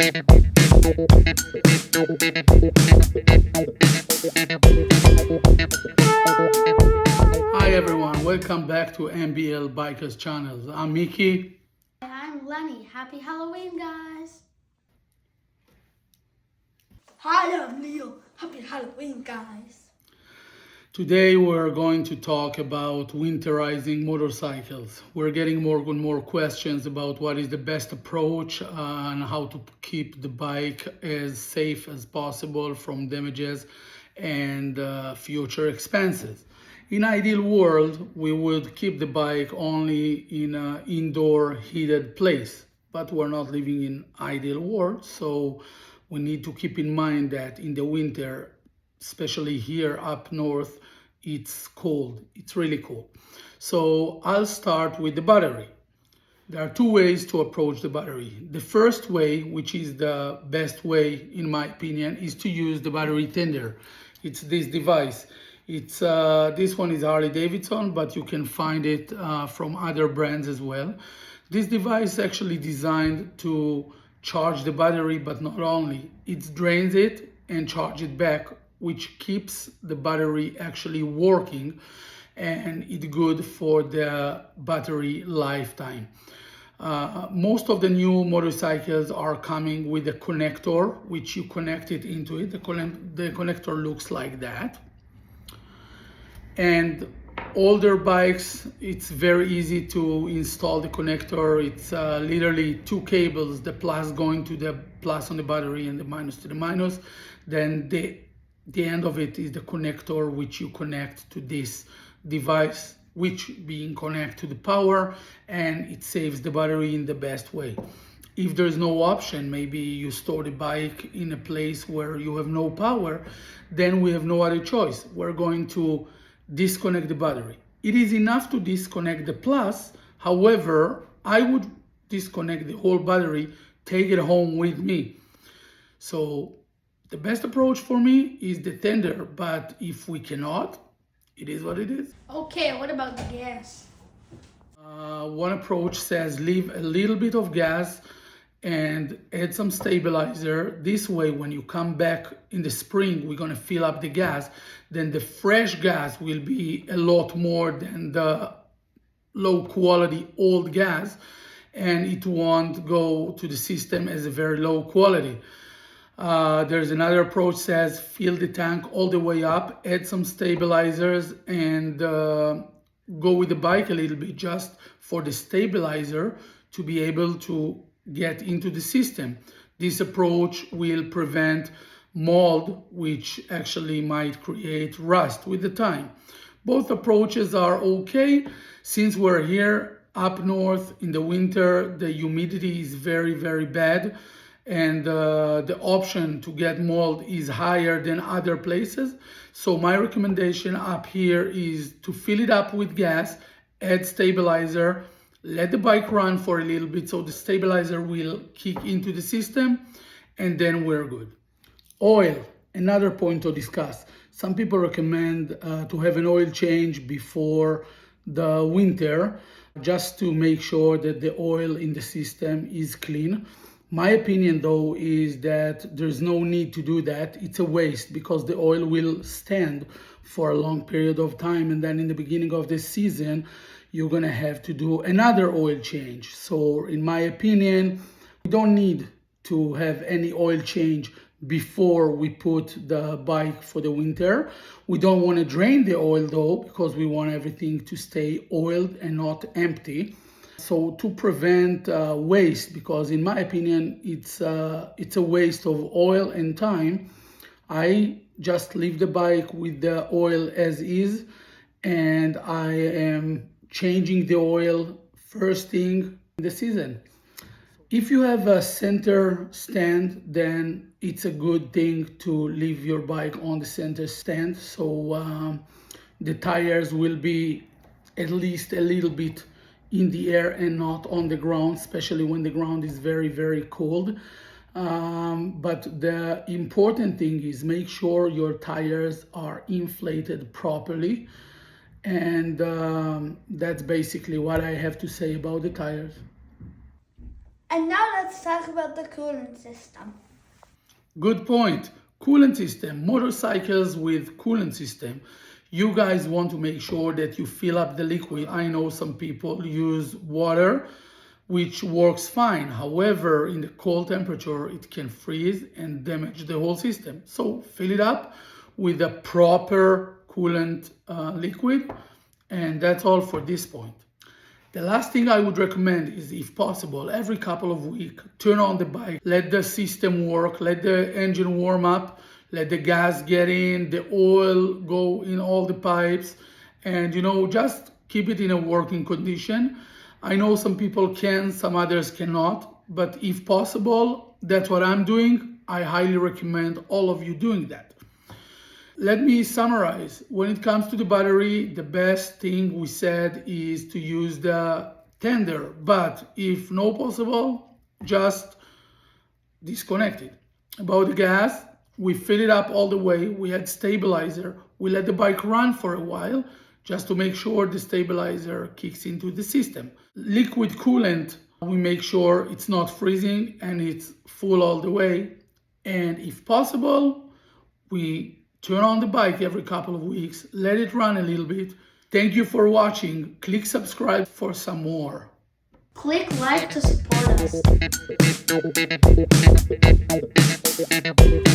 Hi everyone, welcome back to MBL-BIKERS channel. I'm Mickey. I'm Lenny. Happy Halloween, guys. Hi, I'm Leo. Happy Halloween, guys. Today we're going to talk about winterizing motorcycles. We're getting more and more questions about what is the best approach and how to keep the bike as safe as possible from damages and future expenses. In ideal world, we would keep the bike only in an indoor heated place, but we're not living in ideal world, so we need to keep in mind that in the winter, especially here up north, it's cold. It's really cold. So I'll start with the battery. There are two ways to approach the battery. The first way, which is the best way in my opinion, is to use the battery tender. It's this device. It's this one is Harley Davidson, but you can find it from other brands as well. This device is actually designed to charge the battery, but not only. It drains it and charges it back, which keeps the battery actually working, and it's good for the battery lifetime. Most of the new motorcycles are coming with a connector, which you connect it into it. The connector looks like that. And older bikes, it's very easy to install the connector. It's literally two cables, the plus going to the plus on the battery and the minus to the minus. Then the end of it is the connector, which you connect to this device, which being connect to the power, and it saves the battery in the best way. If there's no option, maybe you store the bike in a place where you have no power, then we have no other choice. We're going to disconnect the battery. It is enough to disconnect the plus. However, I would disconnect the whole battery, take it home with me. So the best approach for me is the tender, but if we cannot, it is what it is. Okay, what about the gas? One approach says leave a little bit of gas and add some stabilizer. This way, when you come back in the spring, we're gonna fill up the gas. Then the fresh gas will be a lot more than the low quality old gas, and it won't go to the system as a very low quality. There's another approach says fill the tank all the way up, add some stabilizers, and go with the bike a little bit just for the stabilizer to be able to get into the system. This approach will prevent mold, which actually might create rust with the time. Both approaches are okay. Since we're here up north in the winter, the humidity is very, very bad, and the option to get mold is higher than other places. So my recommendation up here is to fill it up with gas, add stabilizer, let the bike run for a little bit so the stabilizer will kick into the system, and then we're good. Oil, another point to discuss. Some people recommend to have an oil change before the winter just to make sure that the oil in the system is clean. My opinion though is that there's no need to do that. It's a waste because the oil will stand for a long period of time, and then in the beginning of the season you're gonna have to do another oil change. So in my opinion, we don't need to have any oil change before we put the bike for the winter. We don't want to drain the oil though, because we want everything to stay oiled and not empty. So to prevent waste, because in my opinion it's a waste of oil and time, I just leave the bike with the oil as is, and I am changing the oil first thing in the season. If you have a center stand, then it's a good thing to leave your bike on the center stand, so the tires will be at least a little bit in the air and not on the ground, especially when the ground is very, very cold. But the important thing is make sure your tires are inflated properly. And that's basically what I have to say about the tires. And now let's talk about the coolant system. Good point. Coolant system, motorcycles with coolant system. You guys want to make sure that you fill up the liquid. I know some people use water, which works fine. However, in the cold temperature, it can freeze and damage the whole system. So fill it up with a proper coolant liquid. And that's all for this point. The last thing I would recommend is, if possible, every couple of weeks, turn on the bike, let the system work, let the engine warm up, let the gas get in, the oil go in all the pipes, and just keep it in a working condition. I know some people can, some others cannot, but if possible, that's what I'm doing. I highly recommend all of you doing that. Let me summarize. When it comes to the battery, the best thing we said is to use the tender, but if no possible, just disconnect it. About the gas, we fill it up all the way. We had stabilizer. We let the bike run for a while just to make sure the stabilizer kicks into the system. Liquid coolant, we make sure it's not freezing and it's full all the way. And if possible, we turn on the bike every couple of weeks, let it run a little bit. Thank you for watching. Click subscribe for some more. Click like to support us.